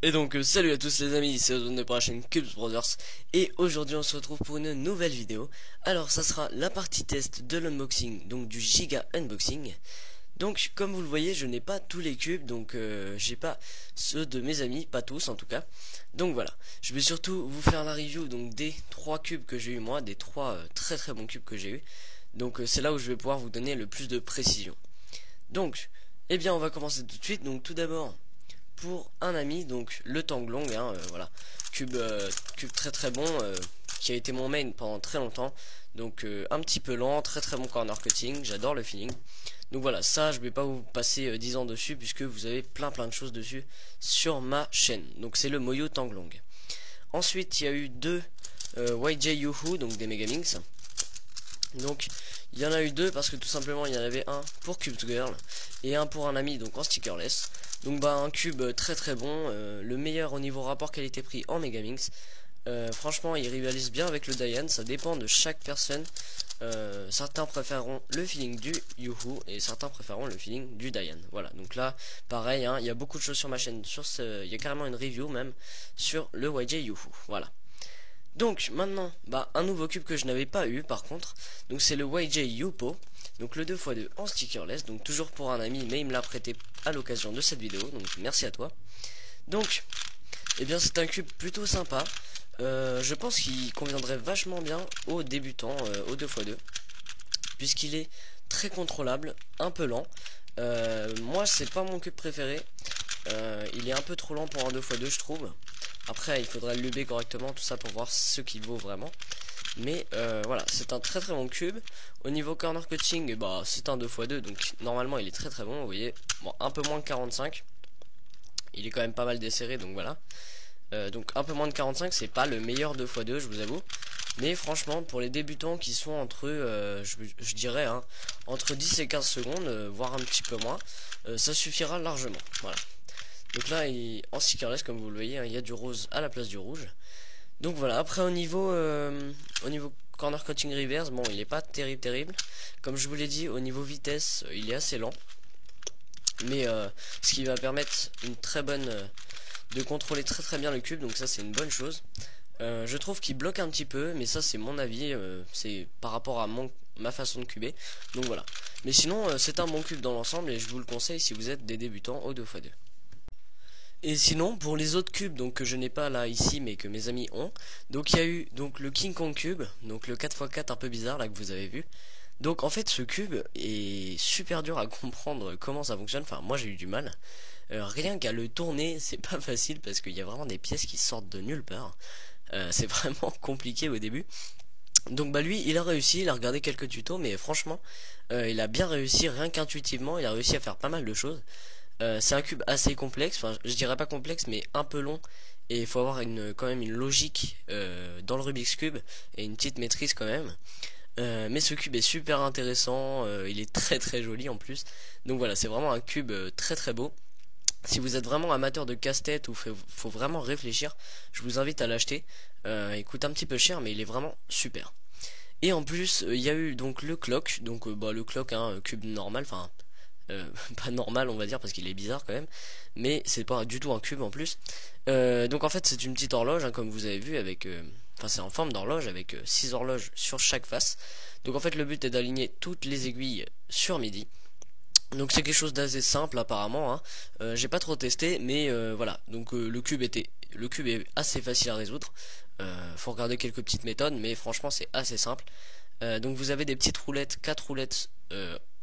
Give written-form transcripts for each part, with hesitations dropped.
Et donc salut à tous les amis, c'est Ozone de pour la chaîne Cubes Brothers. Et aujourd'hui on se retrouve pour une nouvelle vidéo. Alors ça sera la partie test de l'unboxing, donc du Giga Unboxing. Donc comme vous le voyez, je n'ai pas tous les cubes, donc j'ai pas ceux de mes amis, pas tous en tout cas. Donc voilà, je vais surtout vous faire la review donc des 3 cubes que j'ai eu moi, des 3 très très bons cubes que j'ai eu. Donc c'est là où je vais pouvoir vous donner le plus de précision. Donc, eh bien on va commencer tout de suite. Donc tout d'abord pour un ami, donc le Tanglong, hein, voilà, cube très très bon, qui a été mon main pendant très longtemps, donc un petit peu lent, très très bon corner cutting, j'adore le feeling. Donc voilà, ça je vais pas vous passer 10 ans dessus puisque vous avez plein de choses dessus sur ma chaîne. Donc c'est le Moyo Tanglong. Ensuite il y a eu deux YJ Yuhu, donc des Megaminx. Donc il y en a eu deux parce que tout simplement il y en avait un pour Cube Girl et un pour un ami, donc en stickerless. Donc bah un cube très très bon, le meilleur au niveau rapport qualité-prix en Megaminx. Franchement il rivalise bien avec le Diane, ça dépend de chaque personne. Certains préféreront le feeling du Yuhu et certains préféreront le feeling du Diane. Voilà, donc là pareil, hein, il y a beaucoup de choses sur ma chaîne, il y a carrément une review même sur le YJ Yuhu. Voilà. Donc maintenant, bah, un nouveau cube que je n'avais pas eu par contre, donc c'est le YJ Yupo, donc le 2x2 en stickerless, donc toujours pour un ami, mais il me l'a prêté à l'occasion de cette vidéo, donc merci à toi. Donc, eh bien c'est un cube plutôt sympa, je pense qu'il conviendrait vachement bien aux débutants, au 2x2, puisqu'il est très contrôlable, un peu lent. Moi c'est pas mon cube préféré, il est un peu trop lent pour un 2x2 je trouve. Après il faudrait le luber correctement tout ça pour voir ce qu'il vaut vraiment. Mais voilà, c'est un très très bon cube. Au niveau corner cutting, bah c'est un 2x2, donc normalement il est très très bon, vous voyez. Bon, un peu moins de 45. Il est quand même pas mal desserré, donc voilà. Donc un peu moins de 45, c'est pas le meilleur 2x2, je vous avoue. Mais franchement, pour les débutants qui sont entre, je dirais, hein, entre 10 et 15 secondes, voire un petit peu moins, ça suffira largement. Voilà. Donc là, en stickerless, comme vous le voyez, hein, il y a du rose à la place du rouge. Donc voilà, après au niveau corner cutting reverse, bon il est pas terrible. Comme je vous l'ai dit, au niveau vitesse, il est assez lent. Mais ce qui va permettre une très bonne de contrôler très bien le cube, donc ça c'est une bonne chose. Je trouve qu'il bloque un petit peu, mais ça c'est mon avis, c'est par rapport à ma façon de cuber. Donc voilà. Mais sinon c'est un bon cube dans l'ensemble et je vous le conseille si vous êtes des débutants au 2x2. Et sinon, pour les autres cubes donc que je n'ai pas là ici mais que mes amis ont, donc il y a eu donc le King Kong cube, donc le 4x4 un peu bizarre là que vous avez vu. Donc en fait ce cube est super dur à comprendre comment ça fonctionne, enfin moi j'ai eu du mal. Rien qu'à le tourner c'est pas facile parce qu'il y a vraiment des pièces qui sortent de nulle part. C'est vraiment compliqué au début. Donc bah lui il a réussi, il a regardé quelques tutos mais franchement il a bien réussi rien qu'intuitivement, il a réussi à faire pas mal de choses. C'est un cube assez complexe, enfin je dirais pas complexe mais un peu long et il faut avoir quand même une logique dans le Rubik's Cube et une petite maîtrise quand même. Mais ce cube est super intéressant, il est très joli en plus. Donc voilà, c'est vraiment un cube très beau. Si vous êtes vraiment amateur de casse-tête ou faut vraiment réfléchir, je vous invite à l'acheter. Il coûte un petit peu cher mais il est vraiment super. Et en plus, il y a eu donc le clock, donc bah, le clock, hein, cube normal, enfin pas normal on va dire parce qu'il est bizarre quand même, mais c'est pas du tout un cube en plus. Donc en fait c'est une petite horloge, hein, comme vous avez vu avec, enfin c'est en forme d'horloge avec 6 horloges sur chaque face. Donc en fait le but est d'aligner toutes les aiguilles sur midi. Donc c'est quelque chose d'assez simple apparemment, hein. J'ai pas trop testé mais voilà, donc le cube est assez facile à résoudre. Faut regarder quelques petites méthodes mais franchement c'est assez simple. Donc vous avez des petites roulettes, 4 roulettes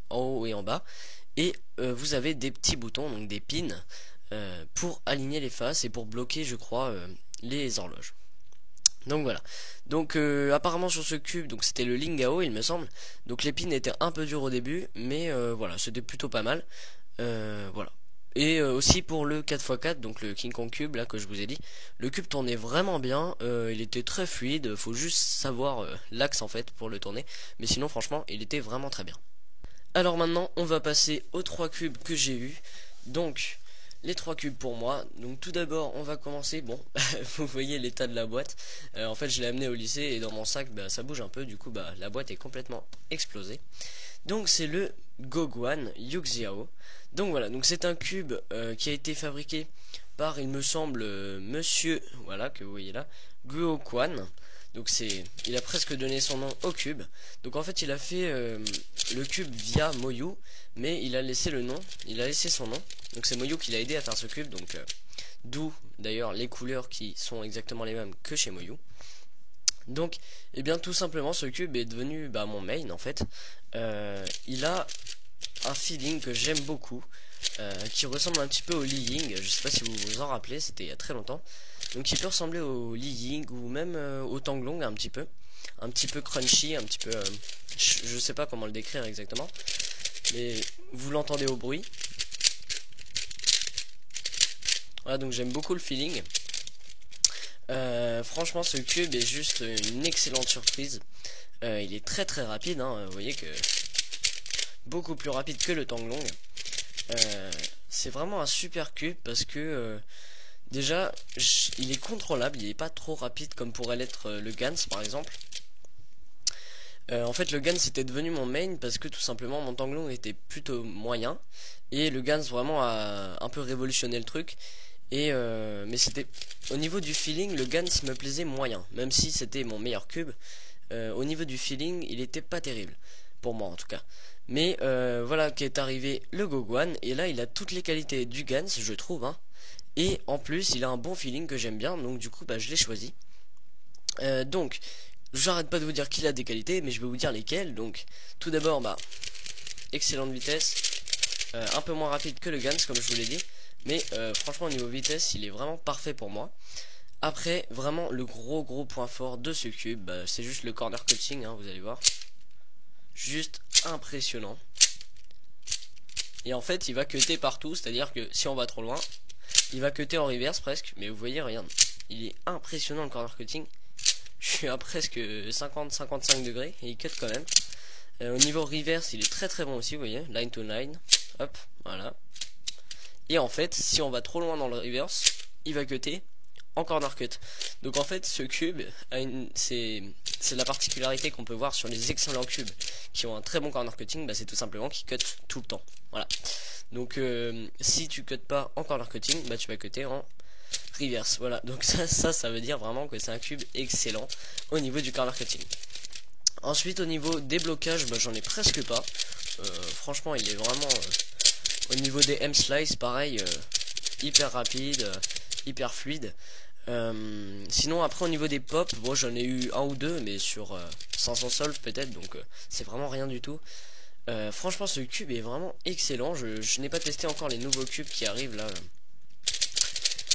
en haut et en bas. Et vous avez des petits boutons, donc des pins, pour aligner les faces et pour bloquer, je crois, les horloges. Donc voilà. Donc apparemment sur ce cube, donc c'était le Lingao, il me semble. Donc les pins étaient un peu durs au début, mais voilà, c'était plutôt pas mal. Voilà. Et aussi pour le 4x4, donc le King Kong Cube là que je vous ai dit, le cube tournait vraiment bien, il était très fluide, faut juste savoir l'axe en fait pour le tourner, mais sinon franchement il était vraiment très bien. Alors maintenant, on va passer aux 3 cubes que j'ai eu. Donc, les 3 cubes pour moi. Donc tout d'abord, on va commencer. Bon, vous voyez l'état de la boîte. En fait, je l'ai amené au lycée et dans mon sac, bah, ça bouge un peu. Du coup, bah, la boîte est complètement explosée. Donc c'est le Gogwan Yuxiao. Donc voilà, donc c'est un cube qui a été fabriqué par, il me semble, monsieur, voilà, que vous voyez là, Guo Quan. Donc il a presque donné son nom au cube. Donc en fait il a fait le cube via Moyu, mais il a laissé le nom, il a laissé son nom. Donc c'est Moyu qui l'a aidé à faire ce cube, donc d'où d'ailleurs les couleurs qui sont exactement les mêmes que chez Moyu. Donc et bien tout simplement ce cube est devenu mon main en fait. Il a un feeling que j'aime beaucoup, qui ressemble un petit peu au Li Ying. Je sais pas si vous vous en rappelez, c'était il y a très longtemps. Donc il peut ressembler au Li Ying ou même au Tanglong un petit peu crunchy, un petit peu je sais pas comment le décrire exactement, mais vous l'entendez au bruit. Voilà, donc j'aime beaucoup le feeling. Franchement ce cube est juste une excellente surprise. Il est très très rapide, hein. Vous voyez que beaucoup plus rapide que le Tanglong. C'est vraiment un super cube parce que déjà il est contrôlable, il est pas trop rapide comme pourrait l'être le Gans par exemple. En fait le Gans était devenu mon main parce que tout simplement mon Tanglong était plutôt moyen et le Gans vraiment a un peu révolutionné le truc. Et mais c'était au niveau du feeling, le Gans me plaisait moyen, même si c'était mon meilleur cube. Au niveau du feeling il était pas terrible pour moi en tout cas. Mais voilà qu'est arrivé le Goguan, et là il a toutes les qualités du Gans je trouve, hein. Et en plus il a un bon feeling que j'aime bien, donc du coup je l'ai choisi. Donc j'arrête pas de vous dire qu'il a des qualités, mais je vais vous dire lesquelles. Donc tout d'abord excellente vitesse, un peu moins rapide que le Gans comme je vous l'ai dit, mais franchement au niveau vitesse il est vraiment parfait pour moi. Après vraiment le gros point fort de ce cube, c'est juste le corner cutting, hein, vous allez voir. Juste impressionnant. Et en fait il va cutter partout, c'est à dire que si on va trop loin il va cutter en reverse presque. Mais vous voyez, regarde, il est impressionnant le corner cutting. Je suis à presque 50-55 degrés et il cut quand même. Au niveau reverse il est très bon aussi, vous voyez, line to line, hop, voilà. Et en fait si on va trop loin dans le reverse il va cutter en corner cut. Donc en fait ce cube c'est la particularité qu'on peut voir sur les excellents cubes qui ont un très bon corner cutting, c'est tout simplement qu'ils cut tout le temps. Voilà. Donc si tu cut pas en corner cutting, tu vas cutter en reverse. Voilà. Donc ça veut dire vraiment que c'est un cube excellent au niveau du corner cutting. Ensuite au niveau des blocages, j'en ai presque pas. Franchement il est vraiment au niveau des M-slice pareil, hyper rapide, hyper fluide. Sinon après au niveau des pop, j'en ai eu un ou deux, mais sur 500 solve peut-être, donc c'est vraiment rien du tout. Franchement ce cube est vraiment excellent. Je n'ai pas testé encore les nouveaux cubes qui arrivent là,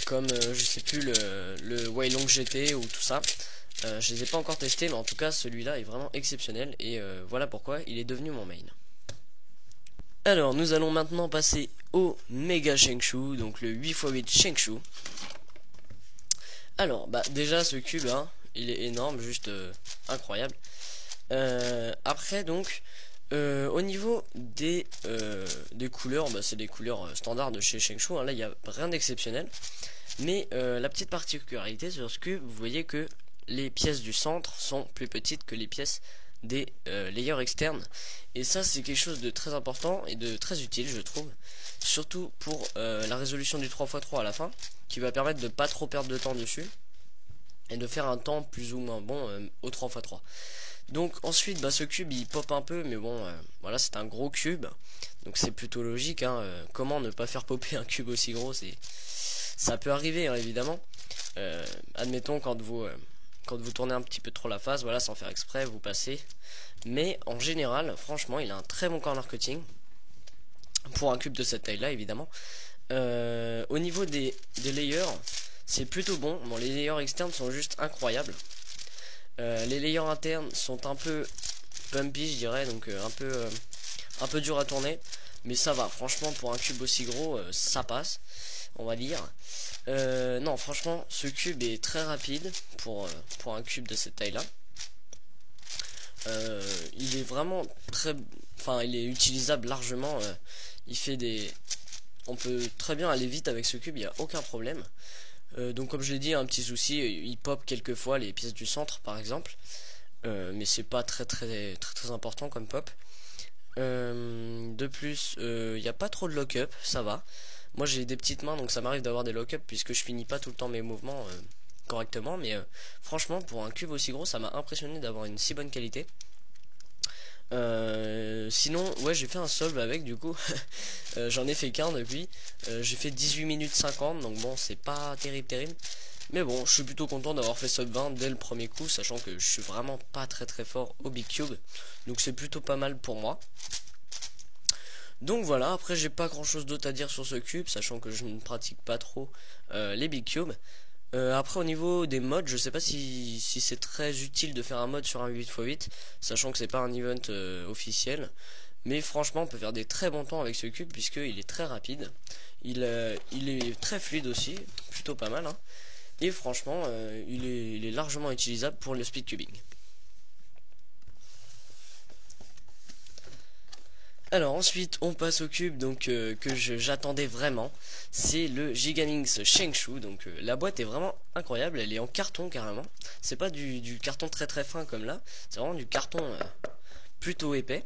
comme je sais plus le Wailong GT ou tout ça. Je les ai pas encore testés, mais en tout cas celui-là est vraiment exceptionnel, et voilà pourquoi il est devenu mon main. Alors nous allons maintenant passer au Mega Shengshu, donc le 8x8 Shengshu. Alors déjà ce cube hein, il est énorme, juste incroyable. Après donc au niveau des couleurs, c'est des couleurs standards de chez Shengshu, hein. Là il n'y a rien d'exceptionnel. Mais la petite particularité sur ce cube, vous voyez que les pièces du centre sont plus petites que les pièces des layers externes. Et ça c'est quelque chose de très important et de très utile je trouve. Surtout pour la résolution du 3x3 à la fin, qui va permettre de pas trop perdre de temps dessus et de faire un temps plus ou moins bon au 3x3. Donc ensuite ce cube il pop un peu, mais bon voilà, c'est un gros cube, donc c'est plutôt logique, hein. Comment ne pas faire popper un cube aussi gros, ça peut arriver hein, évidemment. Admettons quand vous tournez un petit peu trop la face, voilà, sans faire exprès vous passez. Mais en général franchement il a un très bon corner cutting pour un cube de cette taille là évidemment. Au niveau des layers c'est plutôt bon. Les layers externes sont juste incroyables. Les layers internes sont un peu pumpy je dirais, donc un peu dur à tourner, mais ça va, franchement pour un cube aussi gros ça passe, on va dire. Non franchement ce cube est très rapide pour un cube de cette taille là. Il est vraiment il est utilisable largement. On peut très bien aller vite avec ce cube, il n'y a aucun problème. Donc comme je l'ai dit, un petit souci, il pop quelquefois les pièces du centre par exemple, mais c'est pas très important comme pop. De plus il n'y a pas trop de lock-up, ça va. Moi j'ai des petites mains, donc ça m'arrive d'avoir des lock-up puisque je finis pas tout le temps mes mouvements correctement. Mais franchement, pour un cube aussi gros, ça m'a impressionné d'avoir une si bonne qualité. Sinon, ouais, j'ai fait un solve avec, du coup. J'en ai fait qu'un depuis. J'ai fait 18 minutes 50, donc bon, c'est pas terrible. Mais bon, je suis plutôt content d'avoir fait sub 20 dès le premier coup, sachant que je suis vraiment pas très fort au Big Cube. Donc c'est plutôt pas mal pour moi. Donc voilà, après j'ai pas grand chose d'autre à dire sur ce cube, sachant que je ne pratique pas trop les Big Cubes. Après au niveau des modes, je sais pas si c'est très utile de faire un mode sur un 8x8, sachant que c'est pas un event officiel. Mais franchement on peut faire des très bons temps avec ce cube puisqu'il est très rapide. Il est très fluide aussi, plutôt pas mal hein. Et franchement il est largement utilisable pour le speed cubing. Alors ensuite on passe au cube donc que j'attendais vraiment, c'est le Gigaminx Shengshu. Donc la boîte est vraiment incroyable, elle est en carton carrément. C'est pas du carton très fin comme là, c'est vraiment du carton plutôt épais.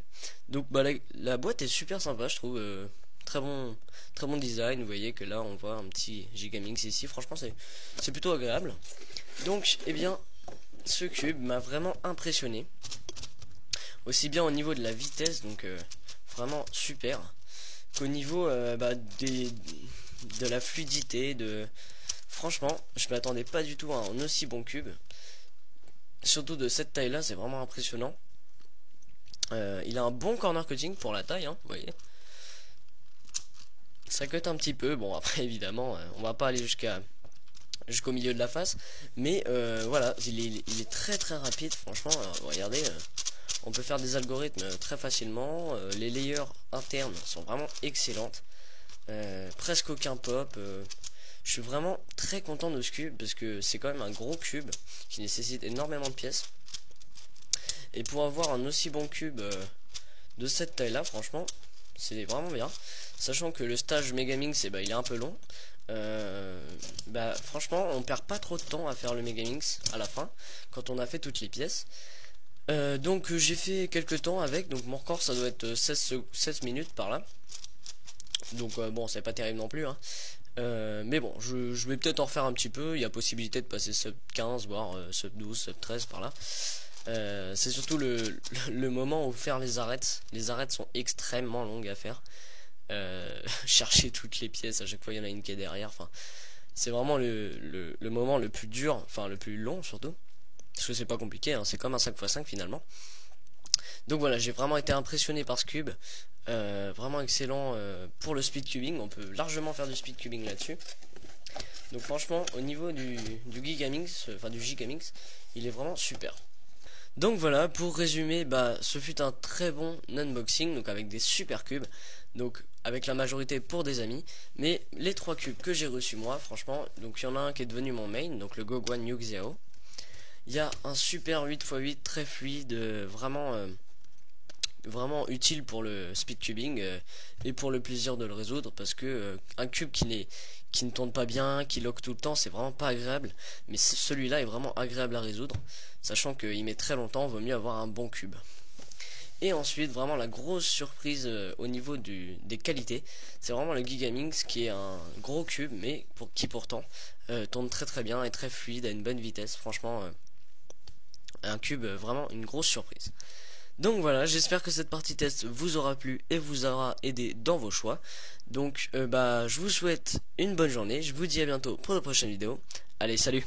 Donc bah, la boîte est super sympa je trouve, très bon design. Vous voyez que là on voit un petit Gigaminx ici, franchement c'est plutôt agréable. Donc eh bien ce cube m'a vraiment impressionné, aussi bien au niveau de la vitesse, donc vraiment super, qu'au niveau de la fluidité, franchement je m'attendais pas du tout à un aussi bon cube, surtout de cette taille là, c'est vraiment impressionnant. Il a un bon corner cutting pour la taille hein, vous voyez, ça cut un petit peu, bon après évidemment on va pas aller jusqu'au milieu de la face, mais voilà, il est très rapide franchement. Regardez, on peut faire des algorithmes très facilement, les layers internes sont vraiment excellentes, presque aucun pop. Je suis vraiment très content de ce cube parce que c'est quand même un gros cube qui nécessite énormément de pièces, et pour avoir un aussi bon cube de cette taille là, franchement c'est vraiment bien, sachant que le stage Megaminx il est un peu long. Franchement on perd pas trop de temps à faire le Megaminx à la fin quand on a fait toutes les pièces. Donc j'ai fait quelques temps avec, donc mon record ça doit être 16 minutes par là, donc bon c'est pas terrible non plus hein. Mais bon je vais peut-être en refaire un petit peu, il y a possibilité de passer sub 15 voire sub 12 sub 13 par là. C'est surtout le moment où faire les arêtes sont extrêmement longues à faire. Chercher toutes les pièces, à chaque fois il y en a une qui est derrière, enfin c'est vraiment le moment le plus dur, enfin le plus long surtout, parce que c'est pas compliqué hein, c'est comme un 5x5 finalement. Donc voilà, j'ai vraiment été impressionné par ce cube, vraiment excellent pour le speed cubing, on peut largement faire du speed cubing là-dessus. Donc franchement au niveau du Gigaminx, enfin du Gigaminx, il est vraiment super. Donc voilà, pour résumer, ce fut un très bon unboxing, donc avec des super cubes, donc avec la majorité pour des amis, mais les 3 cubes que j'ai reçus moi, franchement, donc il y en a un qui est devenu mon main, donc le Gogwan Yuxiao. Il y a un super 8x8 très fluide, vraiment utile pour le speed cubing et pour le plaisir de le résoudre, parce que un cube qui ne tourne pas bien, qui lock tout le temps, c'est vraiment pas agréable, mais celui-là est vraiment agréable à résoudre, sachant qu'il met très longtemps, vaut mieux avoir un bon cube. Et ensuite vraiment la grosse surprise au niveau des qualités, c'est vraiment le Gigaminx, qui est un gros cube mais qui pourtant tourne très bien et très fluide à une bonne vitesse. Franchement un cube vraiment une grosse surprise. Donc voilà, j'espère que cette partie test vous aura plu et vous aura aidé dans vos choix. Donc je vous souhaite une bonne journée, je vous dis à bientôt pour de prochaines vidéos. Allez, salut!